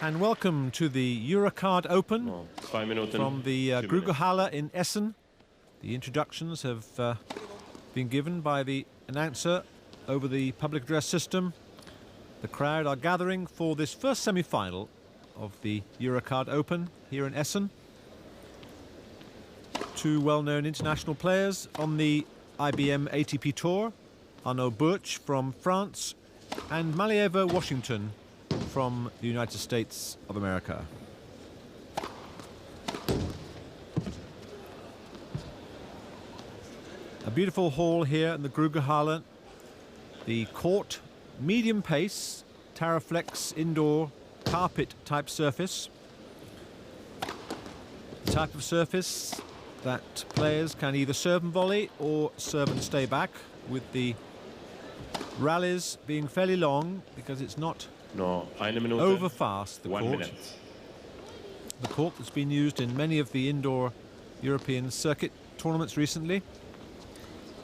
And welcome to the Eurocard Open from the Grugerhalle in Essen. The introductions have been given by the announcer over the public address system. The crowd are gathering for this first semi-final of the Eurocard Open here in Essen. Two well-known international players on the IBM ATP Tour, Bœtsch from France and Malieva Washington from the United States of America. A beautiful hall here in the Grugerhalle. The court, medium pace, Taraflex indoor carpet type surface. The type of surface that players can either serve and volley or serve and stay back, with the rallies being fairly long because it's not over fast. The court that's been used in many of the indoor European circuit tournaments recently,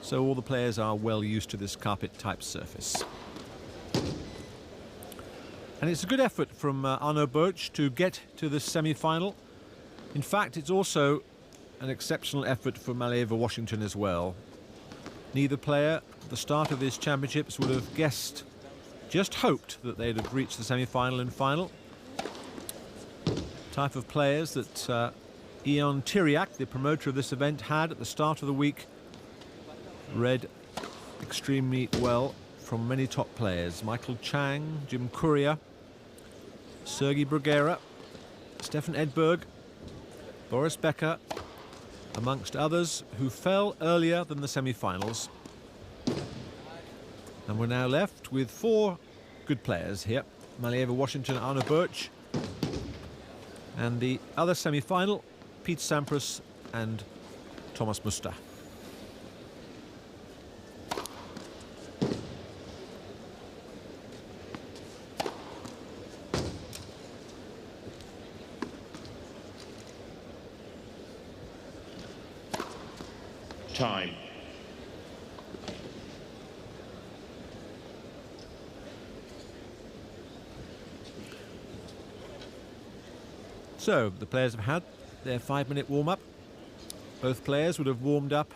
so all the players are well used to this carpet type surface. And it's a good effort from Bœtsch to get to this semi-final. In fact, it's also an exceptional effort for Malieva Washington as well. Neither player at the start of these championships would have guessed, just hoped that they'd have reached the semi-final and final. Type of players that Ion Tiriac, the promoter of this event, had at the start of the week, read extremely well from many top players. Michael Chang, Jim Courier, Sergei Bruguera, Stefan Edberg, Boris Becker, amongst others who fell earlier than the semi-finals. And we're now left with four good players here. Malieva Washington, Bœtsch, and the other semi-final, Pete Sampras and Thomas Muster. Time. So the players have had their 5-minute warm-up. Both players would have warmed up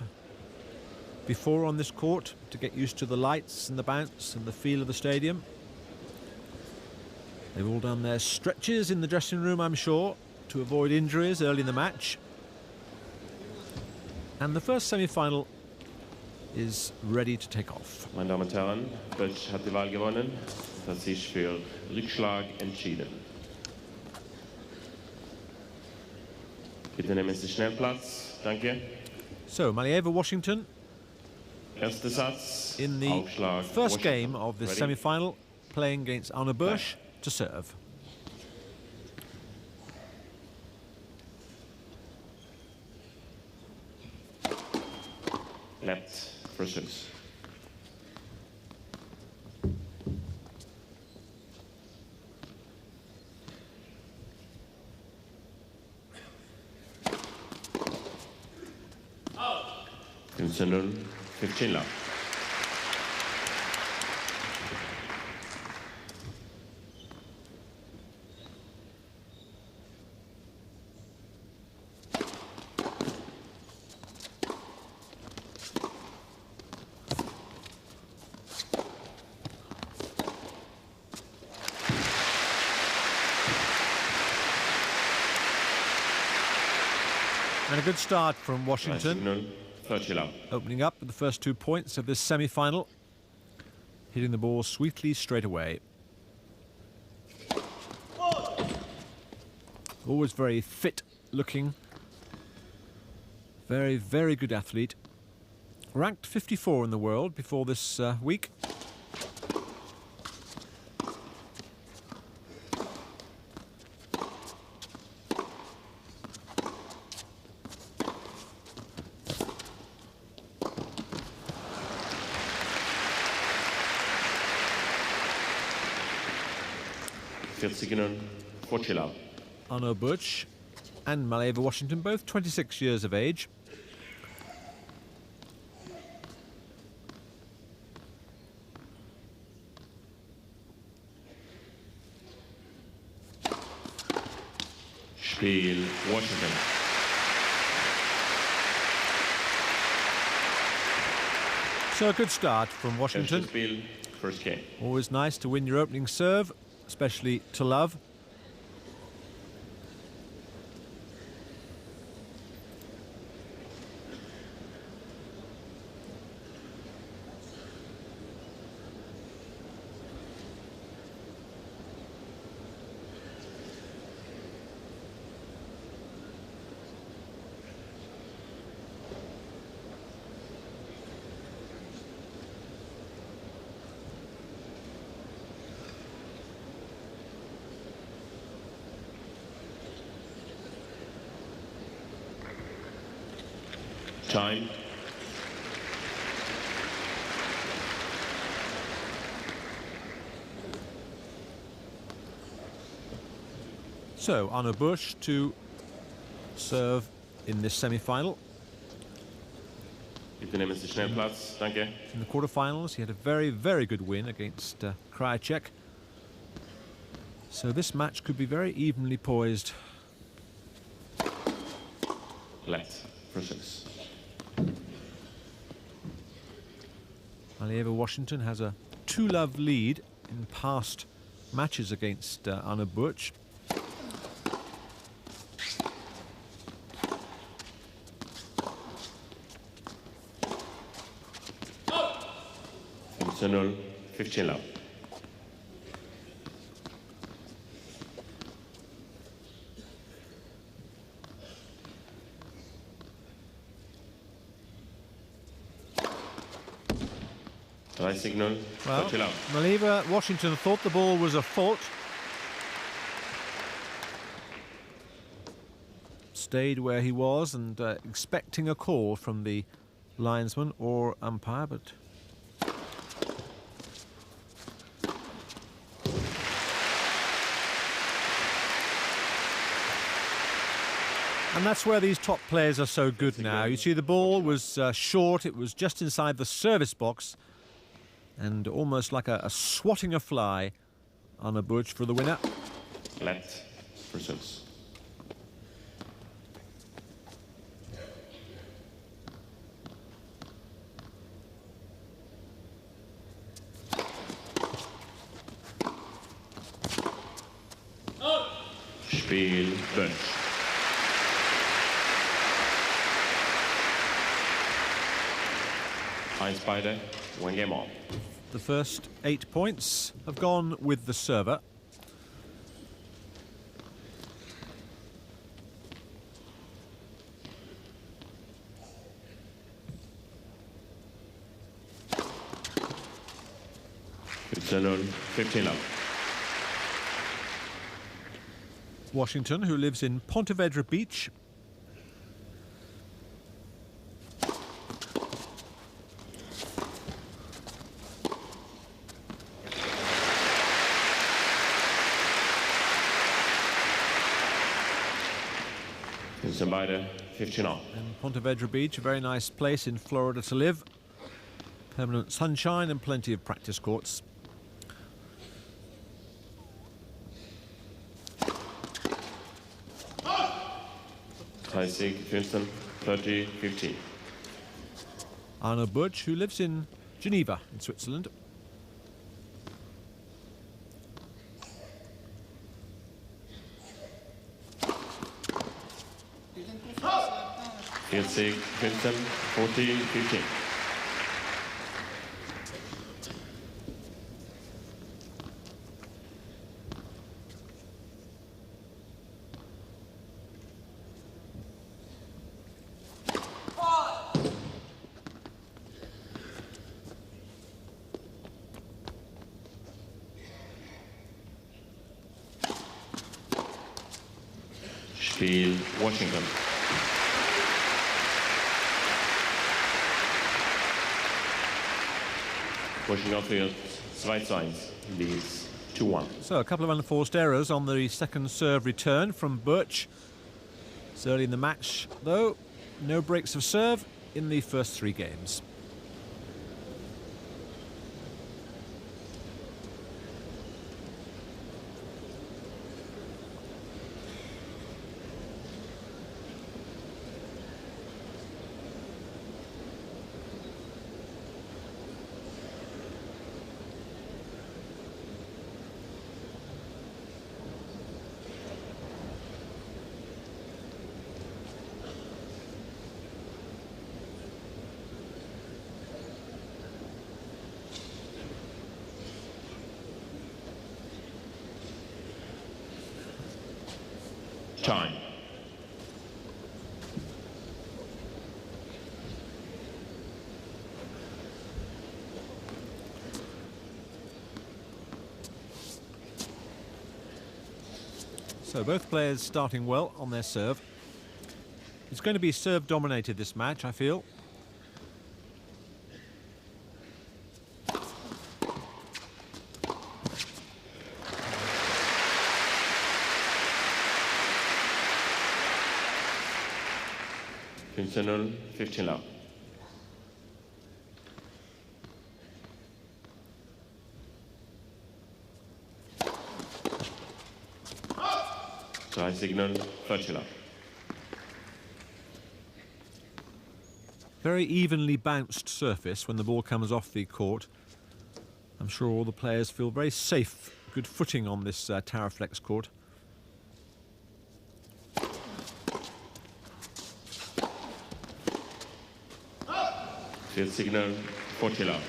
before on this court to get used to the lights and the bounce and the feel of the stadium. They've all done their stretches in the dressing room, I'm sure, to avoid injuries early in the match. And the first semi-final is ready to take off. Meine Damen und Herren, Bœtsch hat die Wahl gewonnen. Das hat sich für Rückschlag entschieden. Bitte nehmen Sie schnell Platz. Danke. So, Malieva Washington Erster Satz. in the Aufschlag, first Washington. game of this Ready? semi-final, playing against Bœtsch to serve. Left for six. Out. 15 love. And a good start from Washington, 30 love. opening up with the first 2 points of this semi-final, hitting the ball sweetly straight away. Always very fit looking, very, very good athlete. Ranked 54 in the world before this week. Bœtsch and Malieva Washington, both 26 years of age. Spiel Washington. So a good start from Washington. Erstes Spiel, first game. Always nice to win your opening serve, especially to love. Time. So Arno Bœtsch to serve in this semi-final. Bitte nehmen Sie schnell Platz. Danke. In the quarterfinals, he had a very, very good win against Krajicek. So this match could be very evenly poised. Let for 6. Alieva Washington has a 2-love lead in past matches against Arno Bœtsch. So 0, 15 love. Signal. Well, Alieva Washington thought the ball was a fault. Stayed where he was and expecting a call from the linesman or umpire, but and that's where these top players are so good now. You see the ball was short, it was just inside the service box, and almost like a swatting a fly on a Bœtsch for the winner. Let for 6. Spiel Bœtsch. Eins beide, one game on. The first 8 points have gone with the server. It's 15 love. Washington, who lives in Pontevedra Beach. Beide 15 on. And Pontevedra Beach, a very nice place in Florida to live. Permanent sunshine and plenty of practice courts. Heisig, 15, 30, 15. Arno Bœtsch, who lives in Geneva in Switzerland. Heisig, 15, 14, 15. Spiel Washington. Washington führt 2-1, leads 2-1. So a couple of unforced errors on the second serve return from Bœtsch. It's early in the match, though. No breaks of serve in the first 3 games. Time. So both players starting well on their serve. It's going to be serve dominated, this match, I feel. Finale, 15 love. Signal, 30 love. Very evenly bounced surface when the ball comes off the court. I'm sure all the players feel very safe, good footing on this Taraflex court. Field signal, 40 love.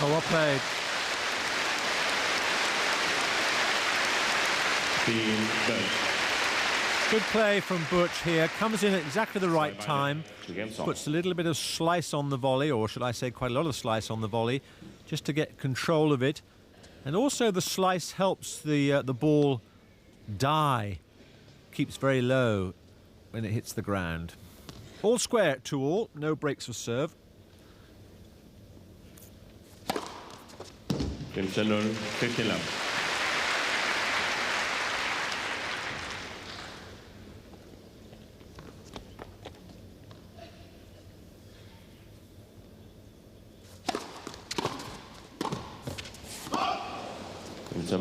Oh, well played. Good play from Bœtsch here. Comes in at exactly the right time. Puts a little bit of slice on the volley, or should I say quite a lot of slice on the volley, just to get control of it. And also the slice helps the ball die. Keeps very low when it hits the ground. All square at 2-all. No breaks for serve. Finale, 15 love.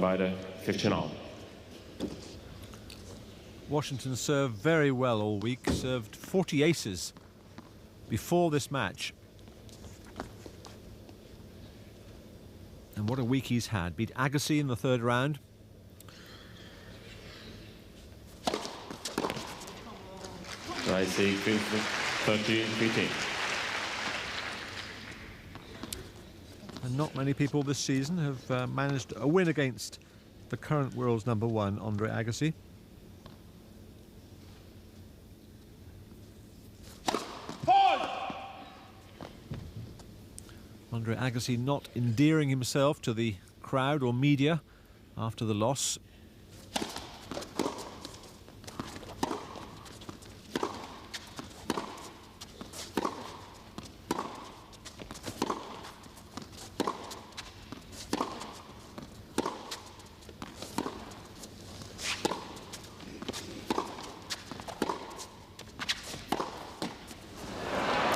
Beide 15 all. Washington served very well all week. Served 40 aces before this match. And what a week he's had. Beat Agassi in the third round. I see 30-15. And not many people this season have managed a win against the current world's #1, Andre Agassi. Andre Agassi not endearing himself to the crowd or media after the loss.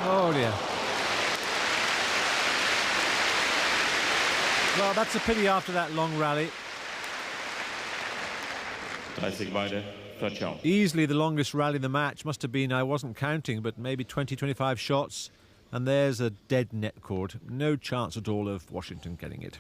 Oh dear. Well, that's a pity after that long rally. 30 beide, 30 all. Easily the longest rally in the match. Must have been, I wasn't counting, but maybe 20, 25 shots. And there's a dead net cord. No chance at all of Washington getting it.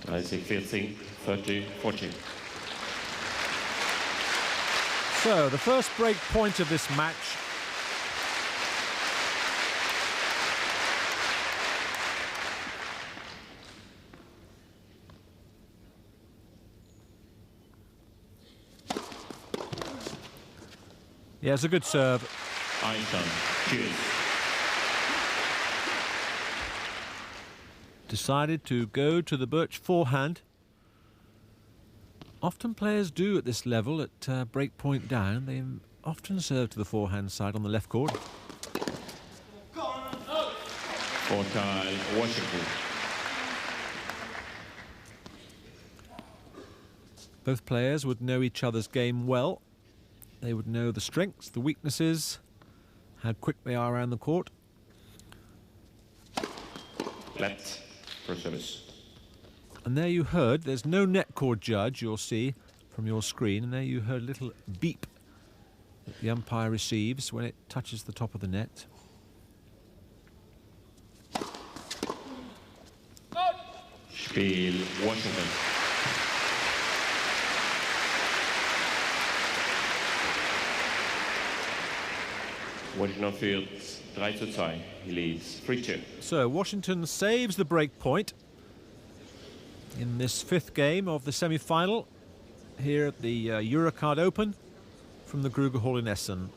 I see 14, 30-14. So, the first break point of this match. Yeah, it's a good serve. Einstein, cheers. Decided to go to the Bœtsch forehand. Often players do at this level, at break point down. They often serve to the forehand side on the left court. Vorteil, Washington. Both players would know each other's game well. They would know the strengths, the weaknesses, how quick they are around the court. Left for service. And there you heard, there's no net cord judge, you'll see from your screen, and there you heard a little beep that the umpire receives when it touches the top of the net. Spiel Washington. Washington führt 3-2. He leads 3-2. So Washington saves the break point in this fifth game of the semi-final here at the Eurocard Open from the Gruger Hall in Essen.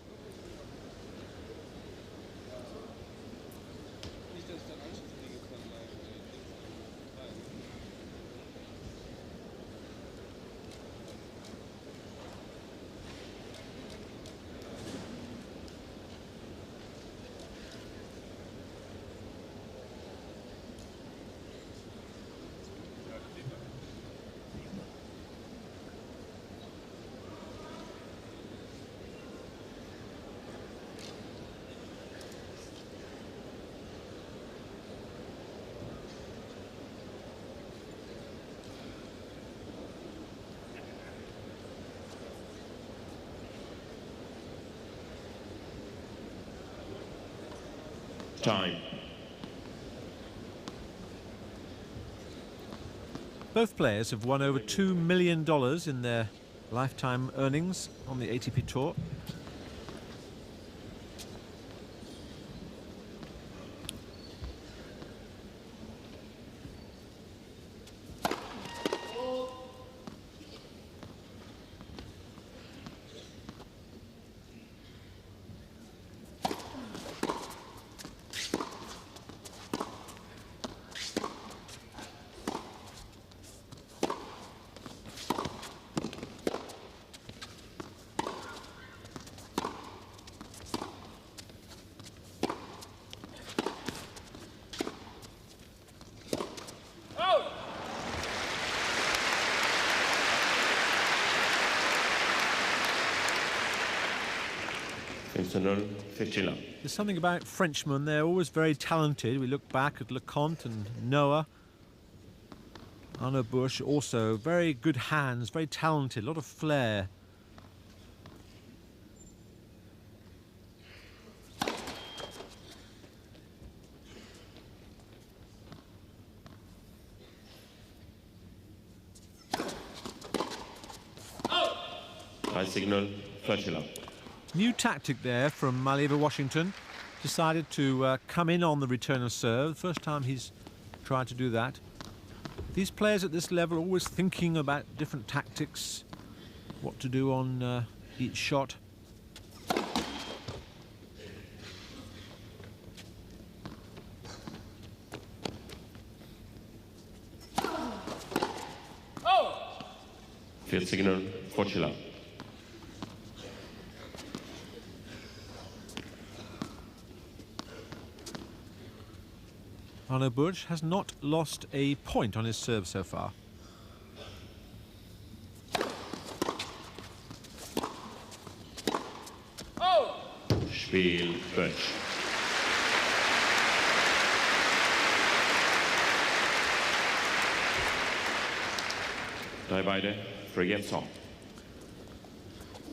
Time. Both players have won over $2 million in their lifetime earnings on the ATP Tour. There's something about Frenchmen, they're always very talented. We look back at Leconte and Noah. Arnaud Bœtsch also very good hands, very talented, a lot of flair. High signal, Fletcher. New tactic there from Maliva Washington. Decided to come in on the return of serve. First time he's tried to do that. These players at this level are always thinking about different tactics, what to do on each shot. Field signal, Fortula. Arnaud Bœtsch has not lost a point on his serve so far. Spiel Bœtsch. Drei beide, free and song.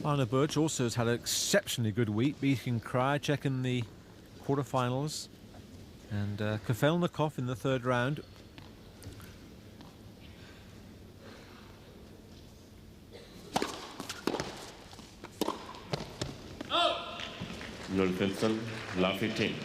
Arnaud Bœtsch also has had an exceptionally good week, beating Krajicek in the quarterfinals and Kafelnikov in the third round. Oh! 0-15, La 15.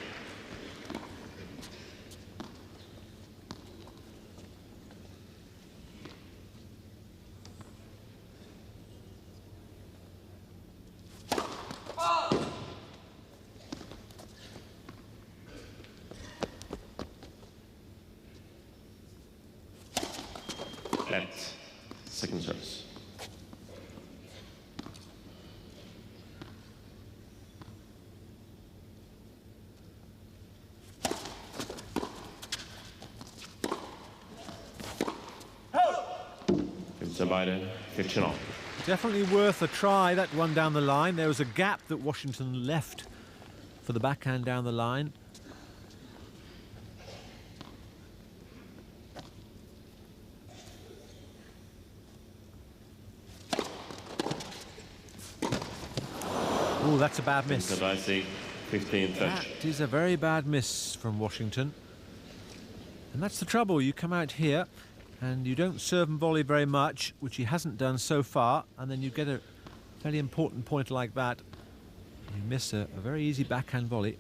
Second service. sind beide fictional. Definitely worth a try, that one down the line. There was a gap that Washington left for the backhand down the line. Oh, that's a bad miss. 15, that is a very bad miss from Washington. And that's the trouble. You come out here and you don't serve and volley very much, which he hasn't done so far, and then you get a fairly important point like that. You miss a very easy backhand volley.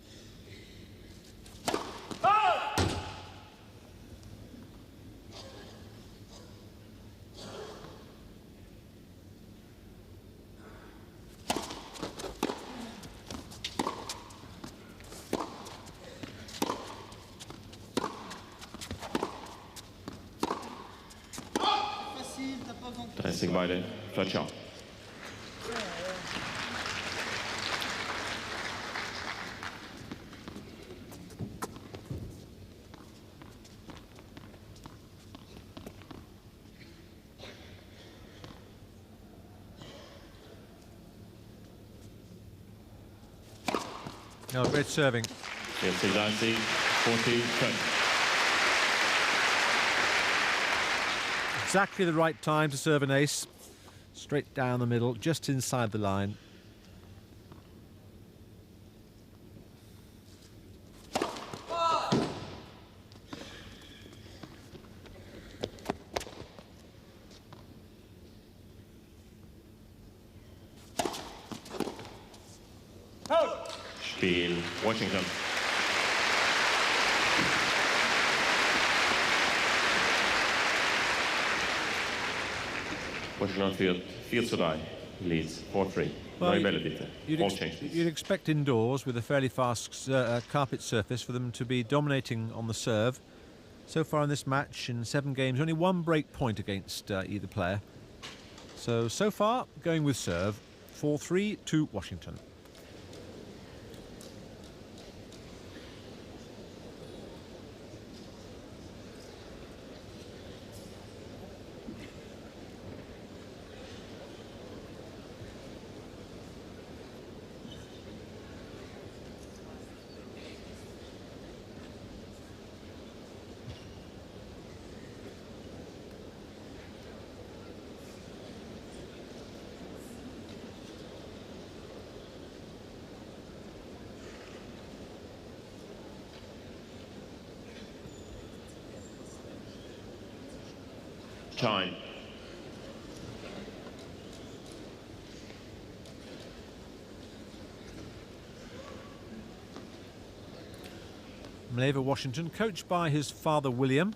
Beide fictional. No, great serving. 40, 20. Exactly the right time to serve an ace. Straight down the middle, just inside the line. Spiel Washington. Washington führt 4-3, leads 4-3. Well, you'd expect indoors with a fairly fast carpet surface for them to be dominating on the serve. So far in this match, in 7 games, only 1 break point against either player. So far, going with serve, 4-3 to Washington. Time. Maleva Washington, coached by his father William.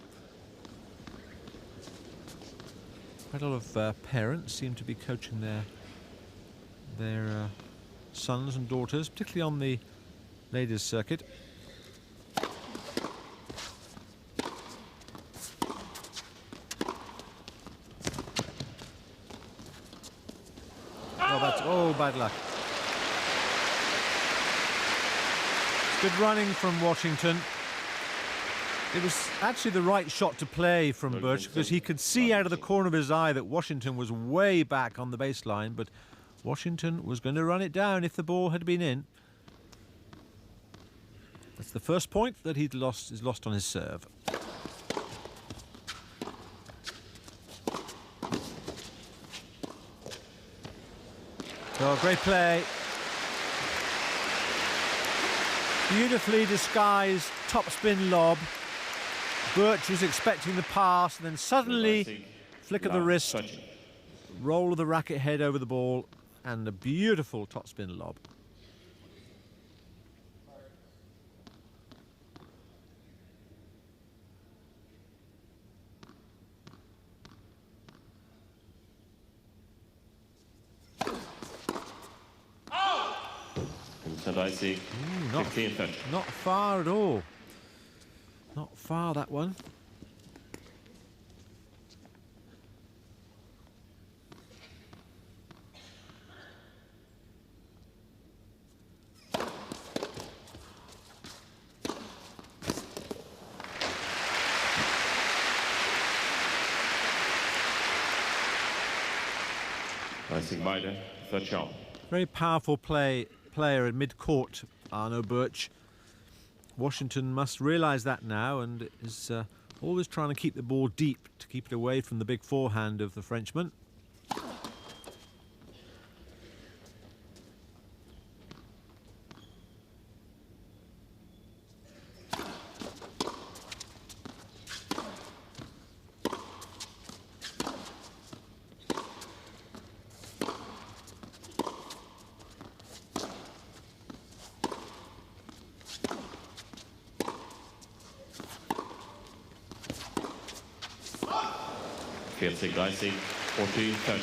Quite a lot of parents seem to be coaching their sons and daughters, particularly on the ladies' circuit. Oh, bad luck. Good running from Washington. It was actually the right shot to play from Bœtsch, because he could see out of the corner of his eye that Washington was way back on the baseline, but Washington was going to run it down if the ball had been in. That's the first point that he's lost on his serve. Oh, great play. Beautifully disguised topspin lob. Bœtsch was expecting the pass, and then suddenly flick of the wrist, roll of the racket head over the ball, and a beautiful topspin lob. Not far at all. Not far, that one. 30 beide, third shot. Very powerful player in mid-court, Arno Bœtsch. Washington must realise that now and is always trying to keep the ball deep to keep it away from the big forehand of the Frenchman. Vierzig, 30, 40, 30.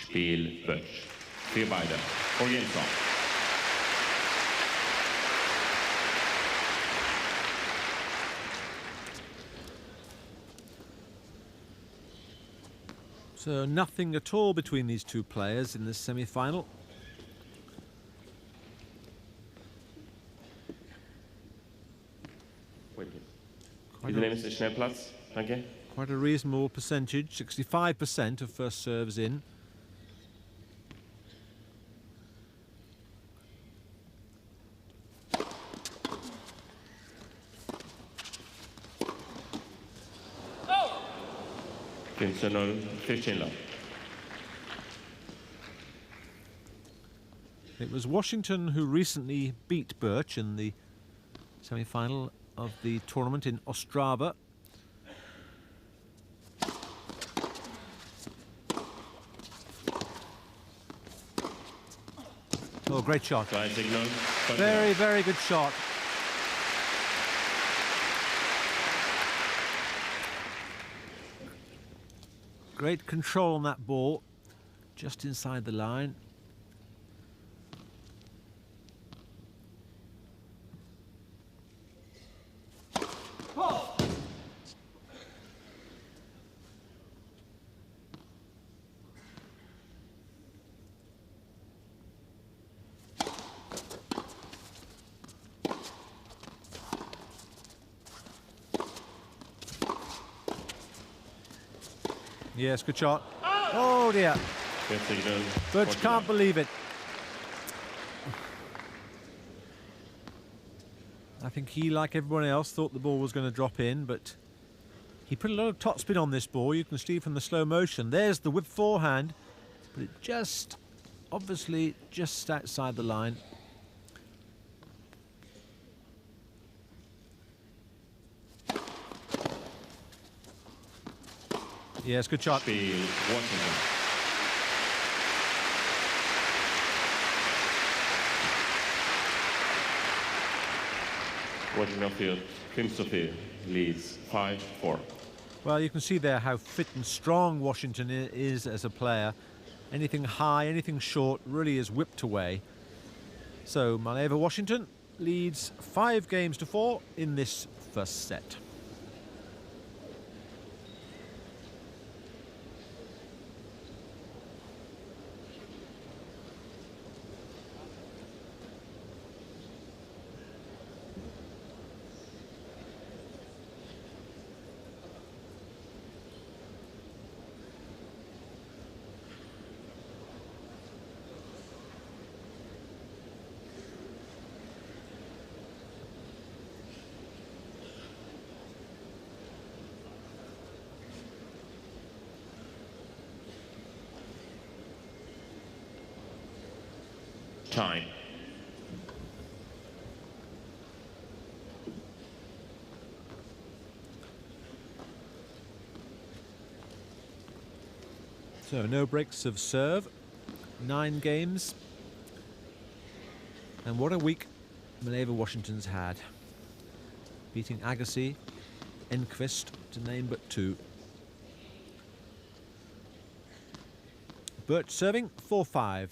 Spiel Bœtsch. Für beide. Oriental. So nothing at all between these two players in this semi-final. Bitte nehmen Sie schnell Platz. Danke. Quite a reasonable percentage, 65% of first serves in. Oh! 15 love. It was Washington who recently beat Bœtsch in the semi-final of the tournament in Ostrava. Oh, great shot. Very, very good shot. Great control on that ball, just inside the line. Yes, good shot. Oh dear. Bœtsch can't believe it. I think he, like everyone else, thought the ball was going to drop in, but he put a lot of topspin on this ball. You can see from the slow motion. There's the whip forehand, but it just, obviously, just outside the line. Yes, good shot. Washington field, 5-4, leads 5-4. Well, you can see there how fit and strong Washington is as a player. Anything high, anything short really is whipped away. So Maleva Washington leads 5-4 in this first set. Time. So no breaks of serve, 9 games. And what a week Maleva Washington's had. Beating Agassi, Enquist, to name but 2. Bœtsch serving 4-5.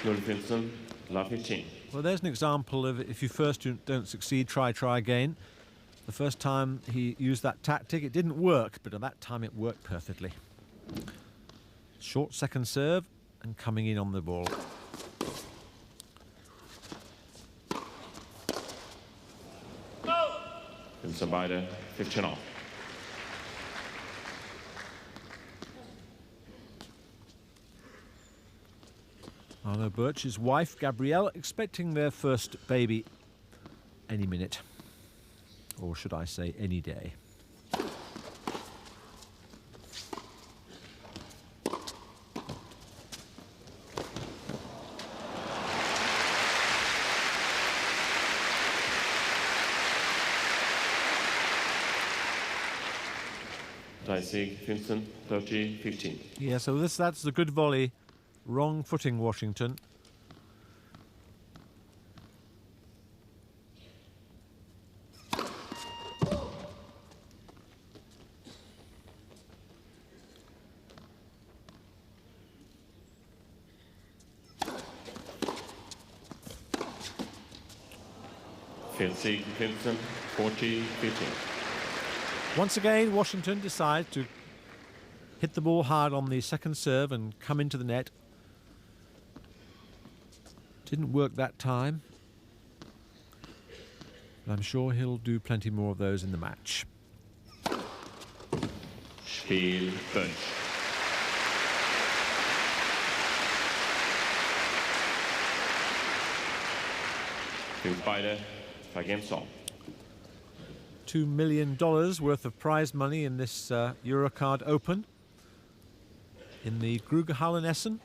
0-15, love 15. Well, there's an example of if you first don't succeed, try again. The first time he used that tactic, it didn't work, but at that time it worked perfectly. Short second serve and coming in on the ball. Så beide 15 off. Arno Bœtsch's wife, Gabrielle, expecting their first baby any minute. Or should I say any day. Sig 15, 30, 15. Yeah, so that's the good volley. Wrong footing, Washington. Sig 15, 40, 15. Once again, Washington decides to hit the ball hard on the second serve and come into the net. Didn't work that time, but I'm sure he'll do plenty more of those in the match. Spiel Bœtsch. Beide vergames all. $2 million worth of prize money in this Eurocard Open in the Grugerhall in Essen.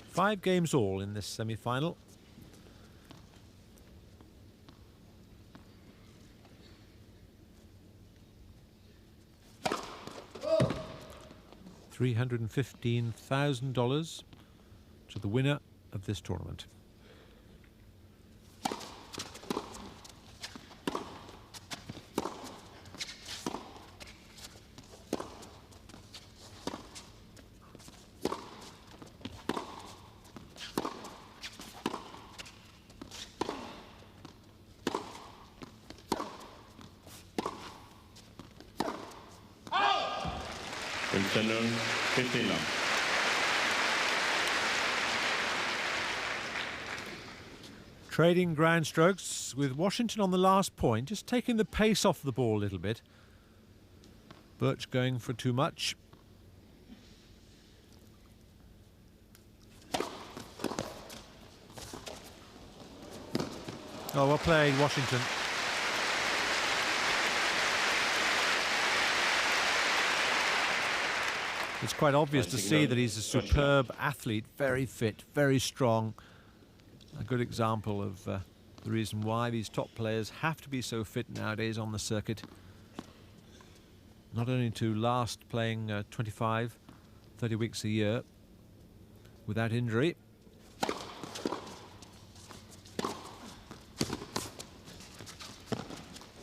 5 games all in this semi-final. $315,000 to the winner of this tournament. Center, 15 love. Trading ground strokes with Washington on the last point, just taking the pace off the ball a little bit. Bœtsch going for too much. Oh, well played, Washington. It's quite obvious to see that he's a superb athlete, very fit, very strong. A good example of the reason why these top players have to be so fit nowadays on the circuit. Not only to last playing 25, 30 weeks a year without injury.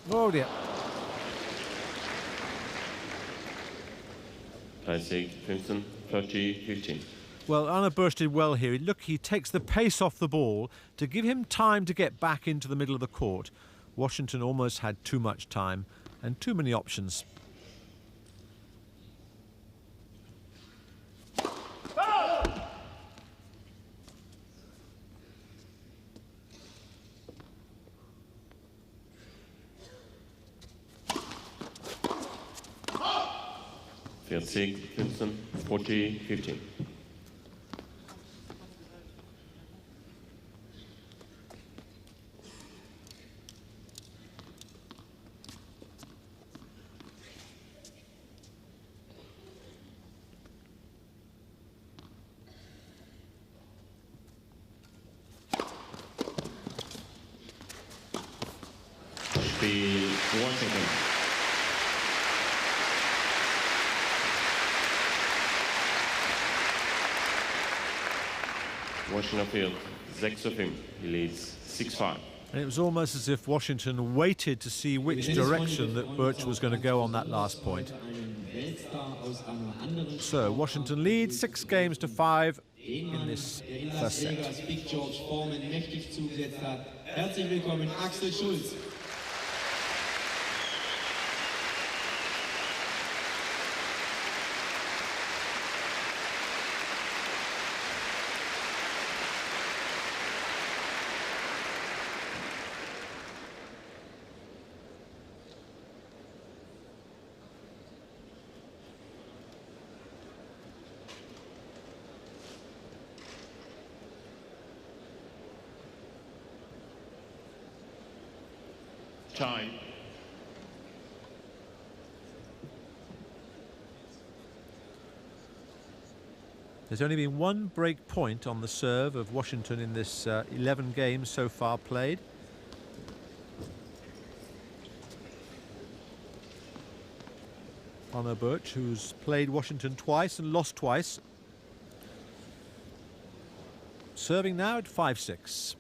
Oh dear. Sig 15, 30, 15. Well, Arno Bœtsch did well here. Look, he takes the pace off the ball to give him time to get back into the middle of the court. Washington almost had too much time and too many options. Sig 15, 40, 15. Spiel Washington. Washington field 6-5. He leads 6-5. And it was almost as if Washington waited to see which direction that Bœtsch was going to go on that last point. So Washington leads 6 games to 5 in this first set. Big George Foreman mächtig zugesetzt hat. Herzlich willkommen, Axel Schulz. Time. There's only been one break point on the serve of Washington in this 11 games so far played. Bœtsch, who's played Washington twice and lost twice. Serving now at 5-6.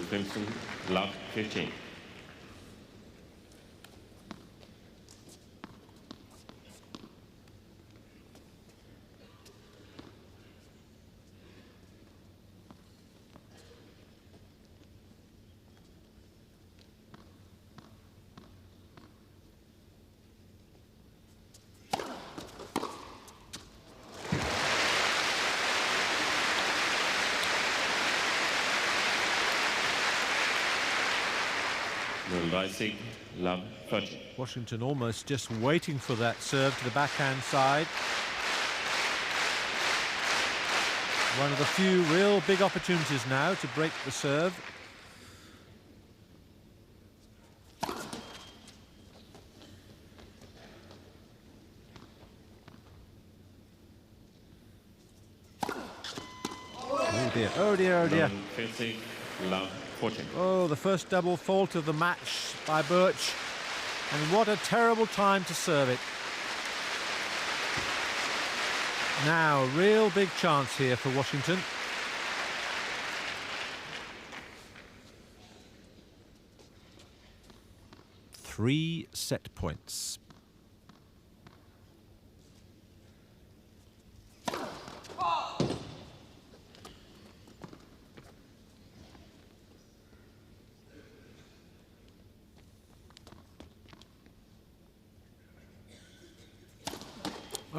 Crimson, love 15. Love 30. Washington almost just waiting for that serve to the backhand side. One of the few real big opportunities now to break the serve. Oh dear, oh dear, oh dear. Love 14. Oh, the first double fault of the match by Bœtsch. And what a terrible time to serve it. Now, real big chance here for Washington. Three set points.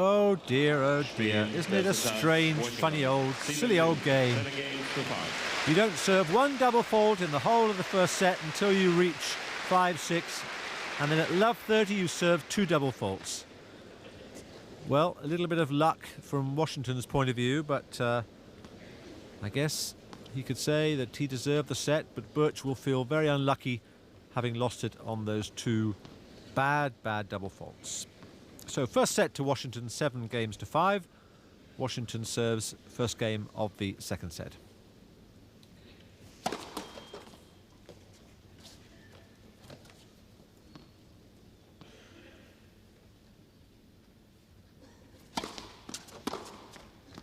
Oh dear, isn't it a strange, funny old, silly old game? You don't serve one double fault in the whole of the first set until you reach 5-6, and then at love 30 you serve two double faults. Well, a little bit of luck from Washington's point of view, but I guess he could say that he deserved the set, but Bœtsch will feel very unlucky having lost it on those two bad double faults. So first set to Washington, 7-5. Washington serves first game of the second set.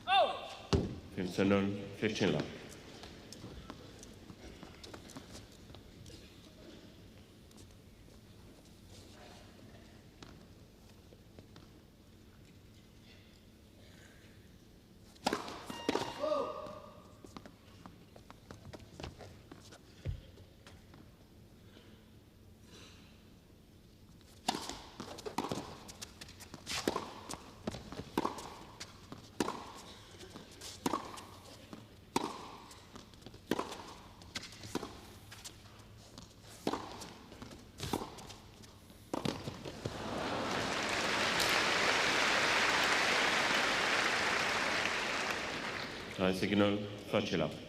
Oh! 15 love. Signal,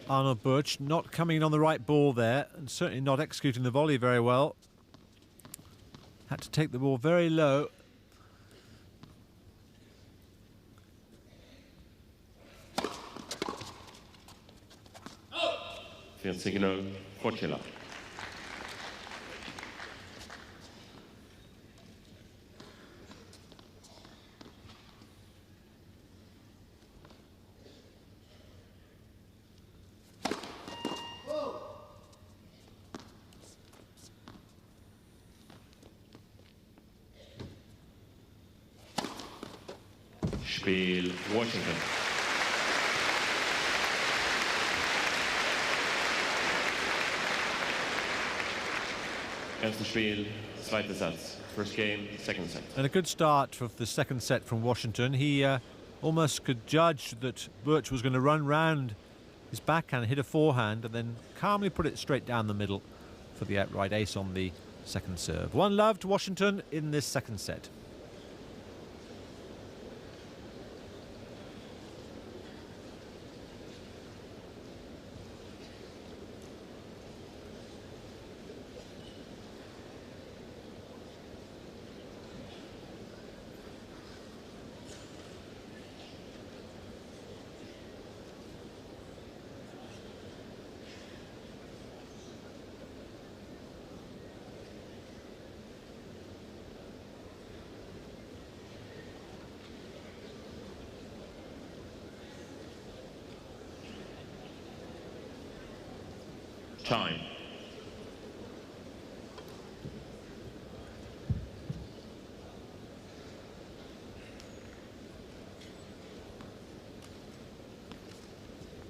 Arnold Bœtsch not coming in on the right ball there, and certainly not executing the volley very well. Had to take the ball very low. Signal, 40 love. Spiel Washington. Erstes Spiel, zweiter Satz. First game, second set. And a good start of the second set from Washington. He almost could judge that Bœtsch was going to run round his backhand, hit a forehand, and then calmly put it straight down the middle for the outright ace on the second serve. 1-love to Washington in this second set. Time.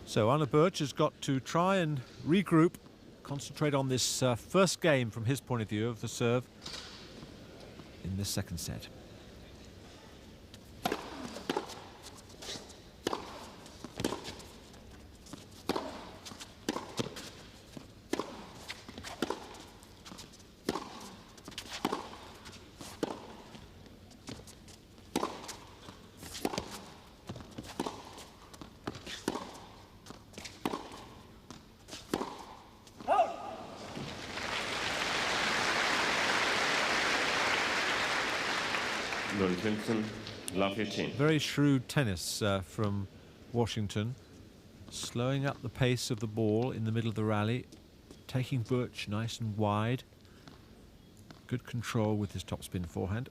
So Anna Bœtsch has got to try and regroup, concentrate on this first game from his point of view of the serve in this second set. Very shrewd tennis from Washington, slowing up the pace of the ball in the middle of the rally, taking Bœtsch nice and wide. Good control with his topspin forehand.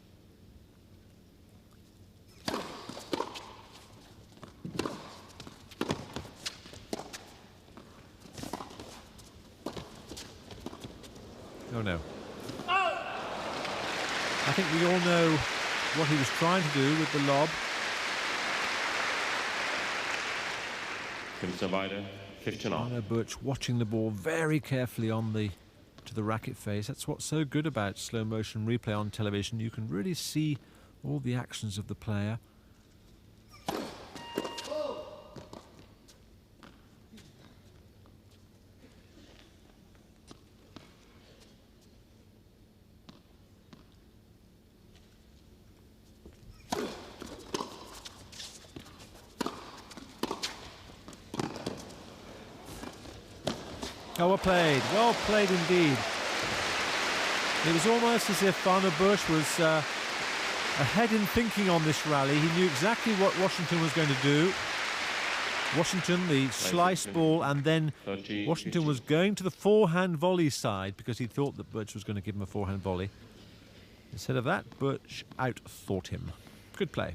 Oh no. I think we all know what he was trying to do with the lob. Anna Bœtsch watching the ball very carefully on to the racket face. That's what's so good about slow motion replay on television. You can really see all the actions of the player. Oh, well played indeed. It was almost as if Anna Bœtsch was ahead in thinking on this rally. He knew exactly what Washington was going to do. Washington, the slice ball, and then Washington was going to the forehand volley side because he thought that Bœtsch was going to give him a forehand volley. Instead of that, Bœtsch outthought him. Good play.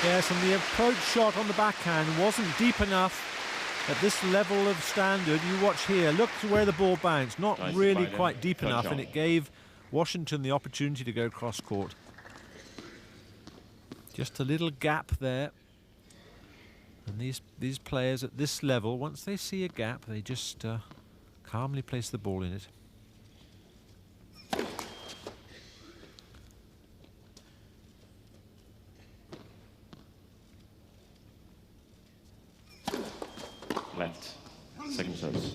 Yes, and the approach shot on the backhand wasn't deep enough at this level of standard. You watch here, look to where the ball bounced, not really quite deep enough, and it gave Washington the opportunity to go cross-court. Just a little gap there. And these players at this level, once they see a gap, they just calmly place the ball in it. Left, second service.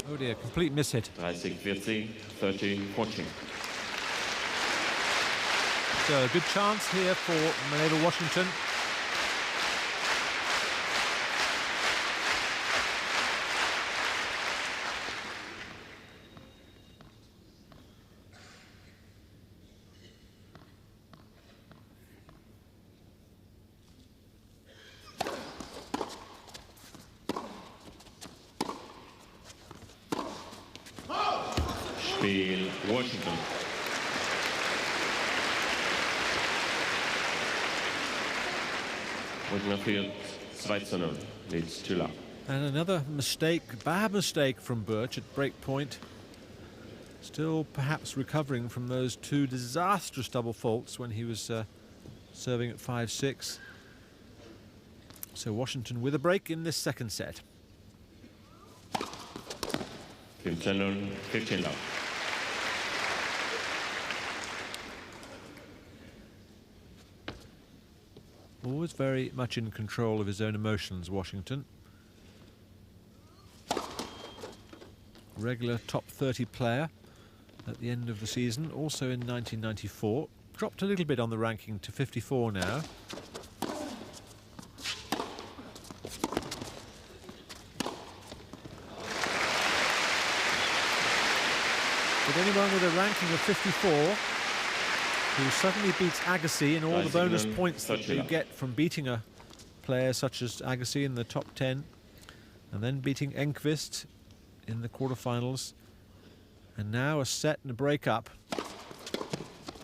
Oh dear, complete miss hit. 30-40, 30-14. So a good chance here for Maneva Washington. Spiel Washington. Washington führt 2:0, leads 2 love. And another mistake, bad mistake from Bœtsch at break point. Still perhaps recovering from those two disastrous double faults when he was serving at 5-6. So Washington with a break in this second set. 15-0, 15 love. Always very much in control of his own emotions, Washington. Regular top 30 player at the end of the season, also in 1994. Dropped a little bit on the ranking to 54 now. But anyone with a ranking of 54 who suddenly beats Agassi and all the bonus points that you get from beating a player such as Agassi in the top 10 and then beating Enqvist in the quarterfinals, and now a set and a break up.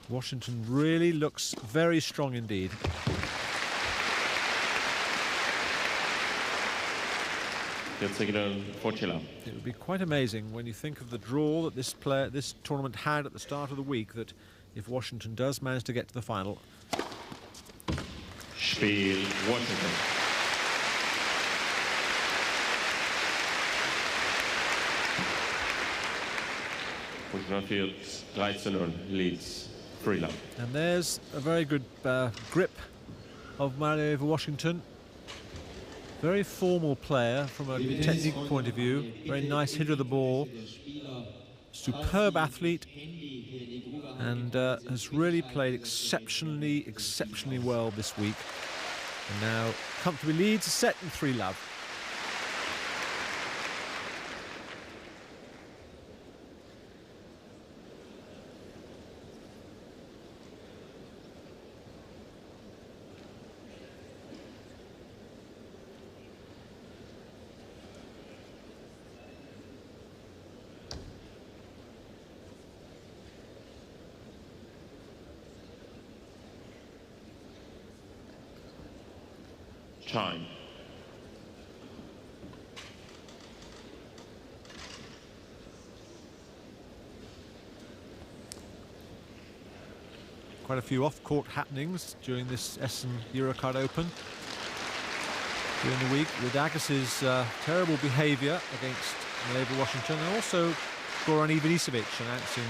Washington really looks very strong indeed. It would be quite amazing when you think of the draw that this tournament had at the start of the week, that if Washington does manage to get to the final. Spiel Washington. Washington führt 3:0, leads 3 love. And there's a very good grip of Mario over Washington. Very formal player from a technique point of view. Very nice hitter of the ball. Superb athlete. And has really played exceptionally well this week. And now comfortably leads a set in 3 love. Time. Quite a few off-court happenings during this Essen Eurocard Open during the week, with Agassi's terrible behaviour against Mario Washington, and also Goran Ivanisevic announcing,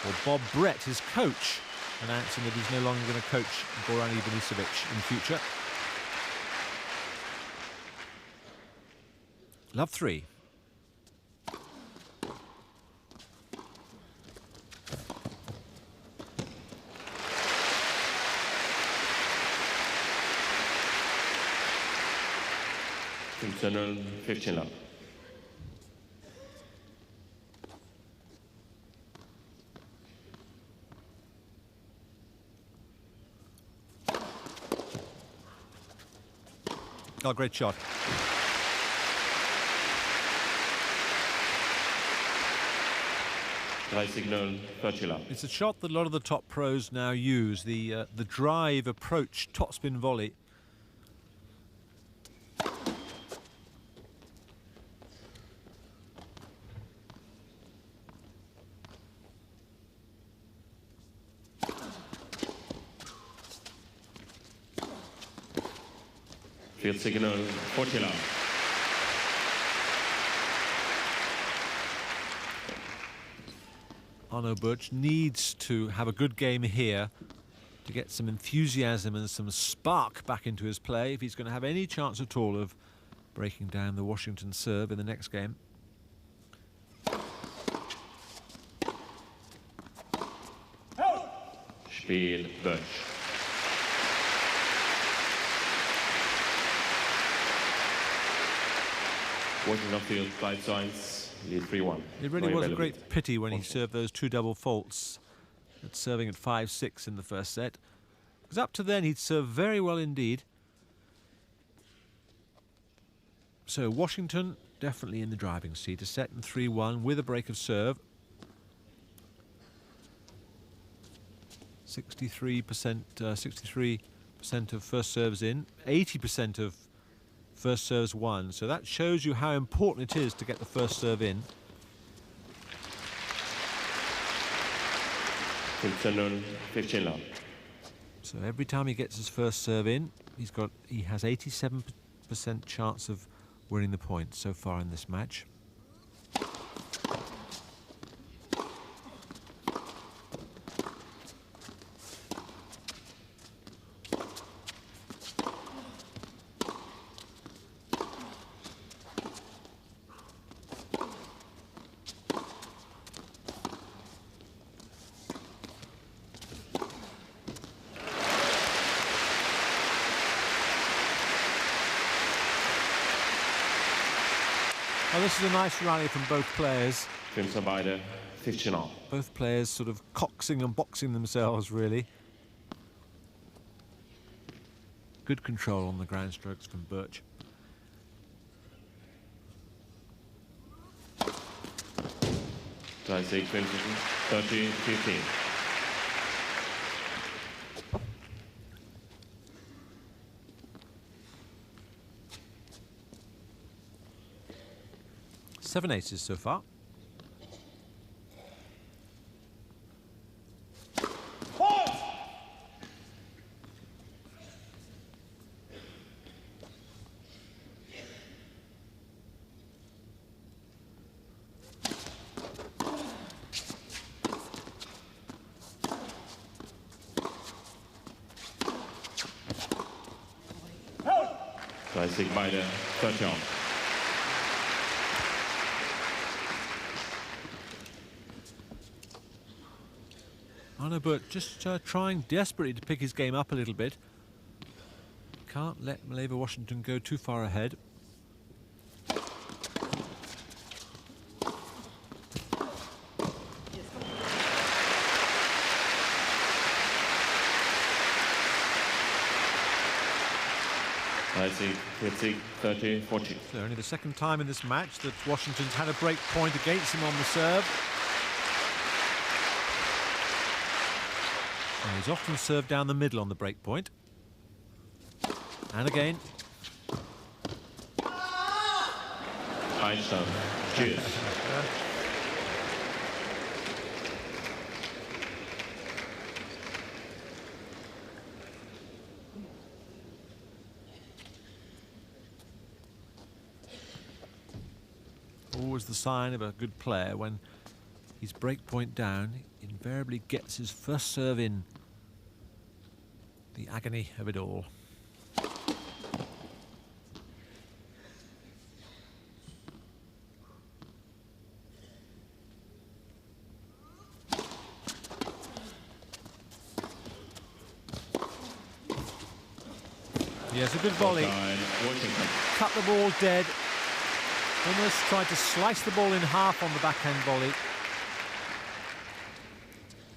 or Bob Brett, his coach, announcing that he's no longer going to coach Goran Ivanisevic in future. Love 3. Internal 15 love. Oh, great shot. It's a shot that a lot of the top pros now use, the drive approach topspin volley. Arno Bœtsch needs to have a good game here to get some enthusiasm and some spark back into his play if he's going to have any chance at all of breaking down the Washington serve in the next game. Spiel Bœtsch. Washington field 5-1. Lead 3-1. It really was a great pity when he served those two double faults at serving at 5-6 in the first set, because up to then he'd served very well indeed. So Washington definitely in the driving seat, a set in 3-1 with a break of serve. 63% of first serves in, 80% of first serves won. So that shows you how important it is to get the first serve in. 15-0, 15 love. So every time he gets his first serve in, he has 87% chance of winning the point so far in this match. Well, this is a nice rally from both players. Both players sort of coxing and boxing themselves, really. Good control on the ground strokes from Bœtsch. Tie 30-15. Seven aces so far. Beide 30 on. Bœtsch just trying desperately to pick his game up a little bit. Can't let Maleva Washington go too far ahead. I see 30-40. So only the second time in this match that Washington's had a break point against him on the serve. And he's often served down the middle on the break point. And again. Einstein. Cheers. Always the sign of a good player when his break point down, he invariably gets his first serve in. The agony of it all. Yes, a good volley. Cut the ball dead. Almost tried to slice the ball in half on the backhand volley.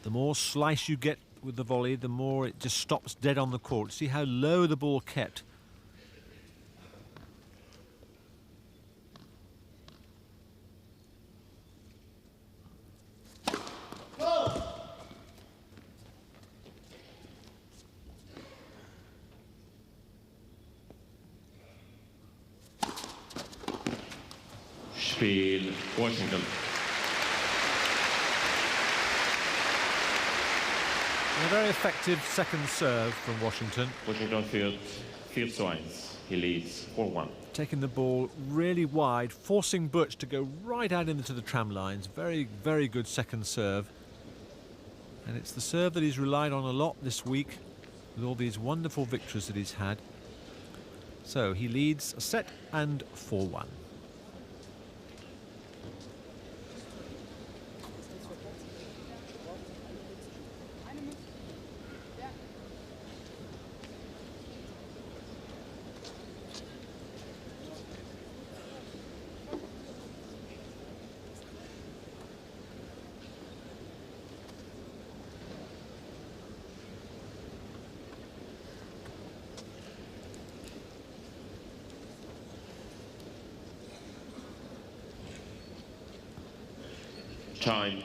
The more slice you get with the volley, the more it just stops dead on the court. See how low the ball kept. Spiel Washington. A very effective second serve from Washington. Washington führt 4-1. He leads 4-1. Taking the ball really wide, forcing Bœtsch to go right out into the tram lines. Very, very good second serve. And it's the serve that he's relied on a lot this week with all these wonderful victories that he's had. So he leads a set and 4-1. Time.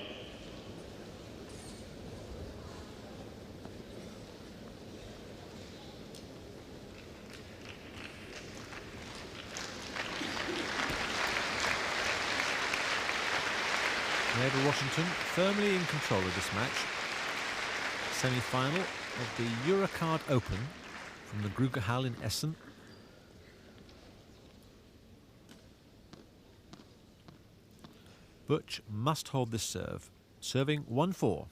Washington firmly in control of this match. Semi-final of the Eurocard Open from the Grugerhall in Essen. Bœtsch must hold this serve, serving 1-4.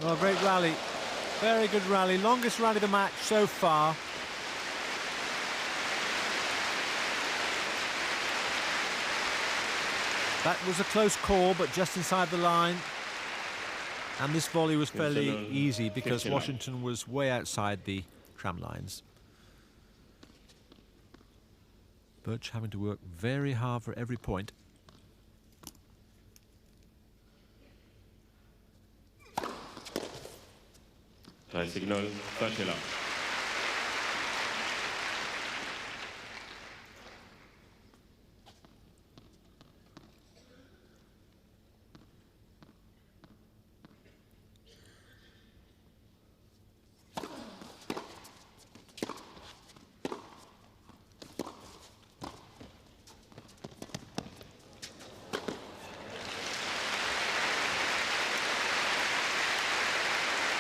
Oh, great rally. Very good rally. Longest rally of the match so far. That was a close call, but just inside the line. And this volley was fairly easy because Washington was way outside the tram lines. Bœtsch having to work very hard for every point. Signal, Bachelor.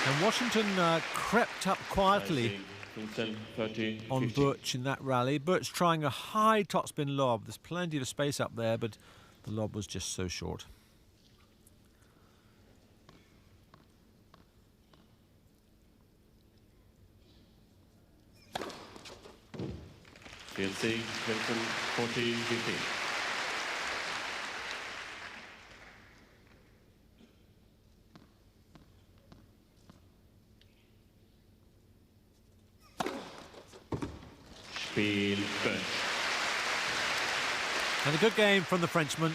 And Washington crept up quietly on Bœtsch in that rally. Bœtsch trying a high topspin lob. There's plenty of space up there, but the lob was just so short. PLC, 40, 15. Bœtsch. And a good game from the Frenchman.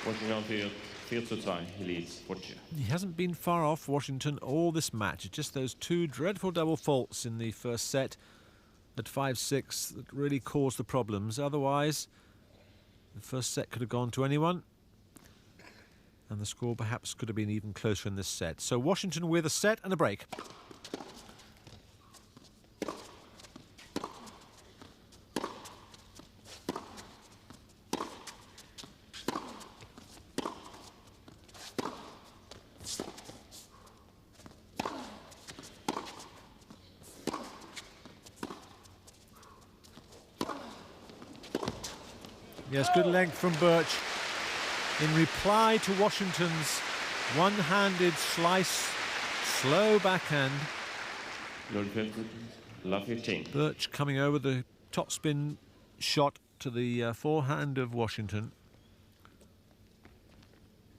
Washington 4-2 leads Bœtsch. He hasn't been far off Washington all this match. It's just those two dreadful double faults in the first set at 5-6 that really caused the problems. Otherwise, the first set could have gone to anyone. And the score perhaps could have been even closer in this set. So Washington with a set and a break. Yes, good length from Bœtsch. In reply to Washington's one-handed slice, slow backhand. 15. Bœtsch coming over the topspin shot to the forehand of Washington.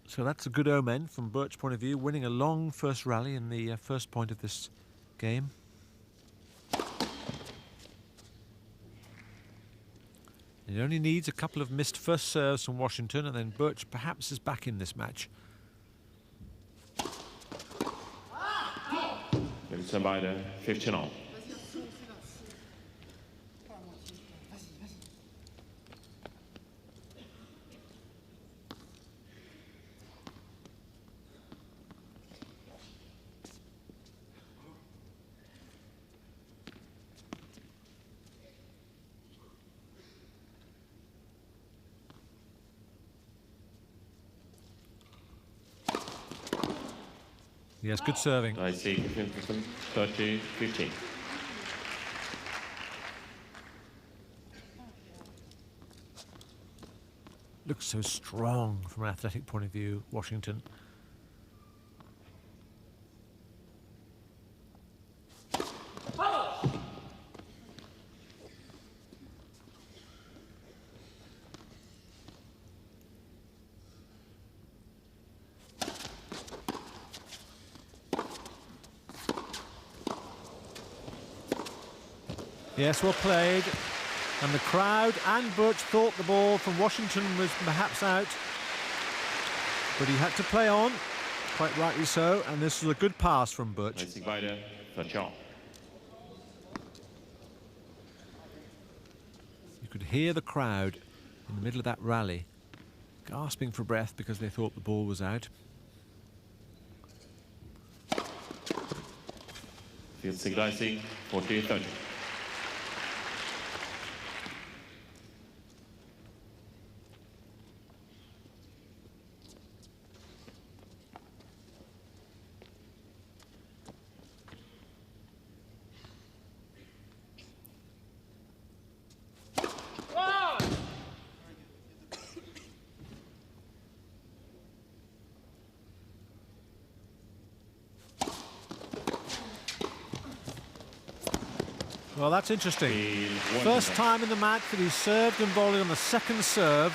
So that's a good omen from Bœtsch's point of view, winning a long first rally in the first point of this game. It only needs a couple of missed first serves from Washington, and then Bœtsch perhaps is back in this match. Sen beide 15 all. Yes, good serving. I see 30-15. Looks so strong from an athletic point of view, Washington. Yes, well played. And the crowd and Bœtsch thought the ball from Washington was perhaps out. But he had to play on, quite rightly so, and this was a good pass from Bœtsch. You could hear the crowd in the middle of that rally, gasping for breath because they thought the ball was out. 40-30, 40-30. Well, that's interesting. First time in the match that he served and volleyed on the second serve.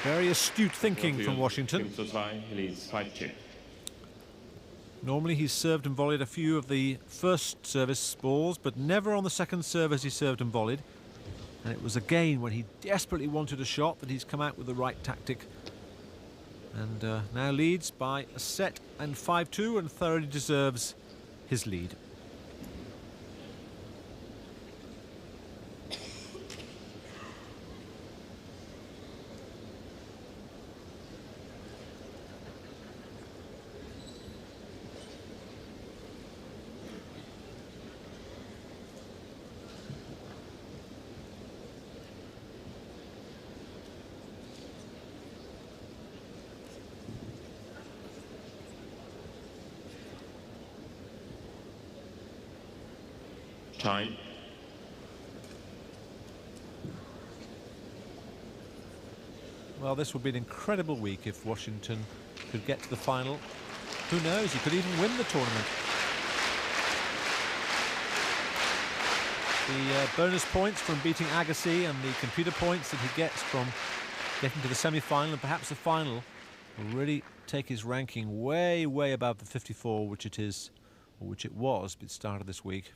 Very astute thinking from Washington. Normally he's served and volleyed a few of the first service balls, but never on the second serve has he served and volleyed. And it was again when he desperately wanted a shot that he's come out with the right tactic. And now leads by a set and 5-2 and thoroughly deserves his lead. Time. Well, this would be an incredible week if Washington could get to the final. Who knows, he could even win the tournament. The bonus points from beating Agassi and the computer points that he gets from getting to the semi-final and perhaps the final will really take his ranking way, way above the 54, which it is, or which it was at the start of this week.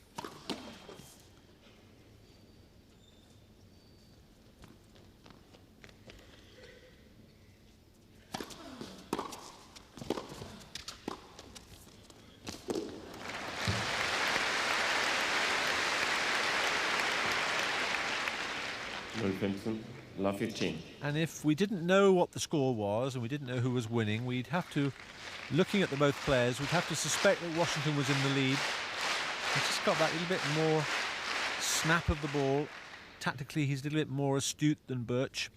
And if we didn't know what the score was and we didn't know who was winning, we'd have to, looking at the both players, we'd have to suspect that Washington was in the lead. He's just got that little bit more snap of the ball. Tactically, he's a little bit more astute than Bœtsch.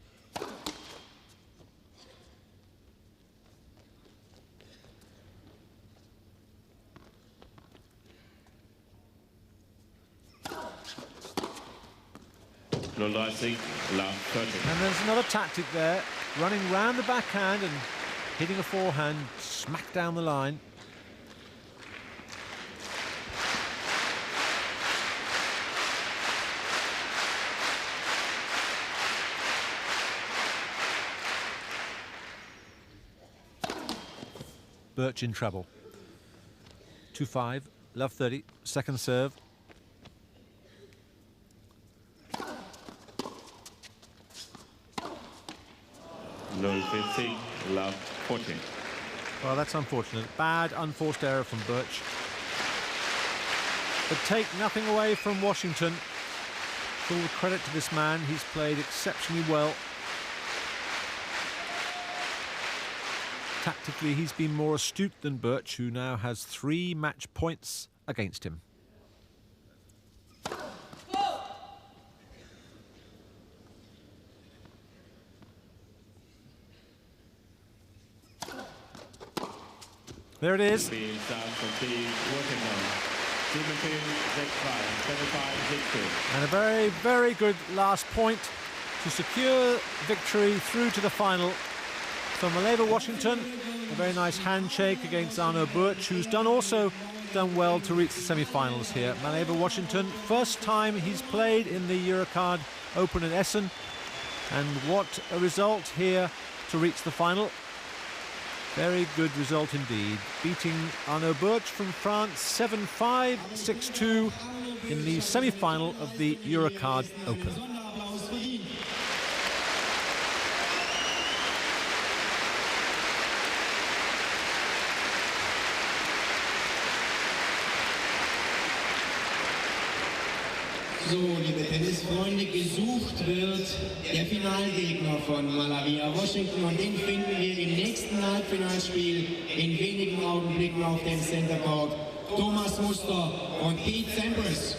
And there's another tactic there, running round the backhand and hitting a forehand smack down the line. Bœtsch in trouble. 2-5, love 30, second serve. Love 14. Well, that's unfortunate. Bad, unforced error from Bœtsch. But take nothing away from Washington. Full credit to this man. He's played exceptionally well. Tactically, he's been more astute than Bœtsch, who now has 3 match points against him. There it is. And a very, very good last point to secure victory through to the final for Maleva Washington. A very nice handshake against Arno Bœtsch, who's also done well to reach the semi-finals here. Maleva Washington, first time he's played in the Eurocard Open in Essen. And what a result here to reach the final. Very good result indeed, beating Arnaud Bœtsch from France 7-5, 6-2 in the semi-final of the Eurocard Open. So, liebe Tennisfreunde, gesucht wird der Finalgegner von Malaria Washington und den finden wir im nächsten Halbfinalspiel in wenigen Augenblicken auf dem Center Court. Thomas Muster und Pete Sampras.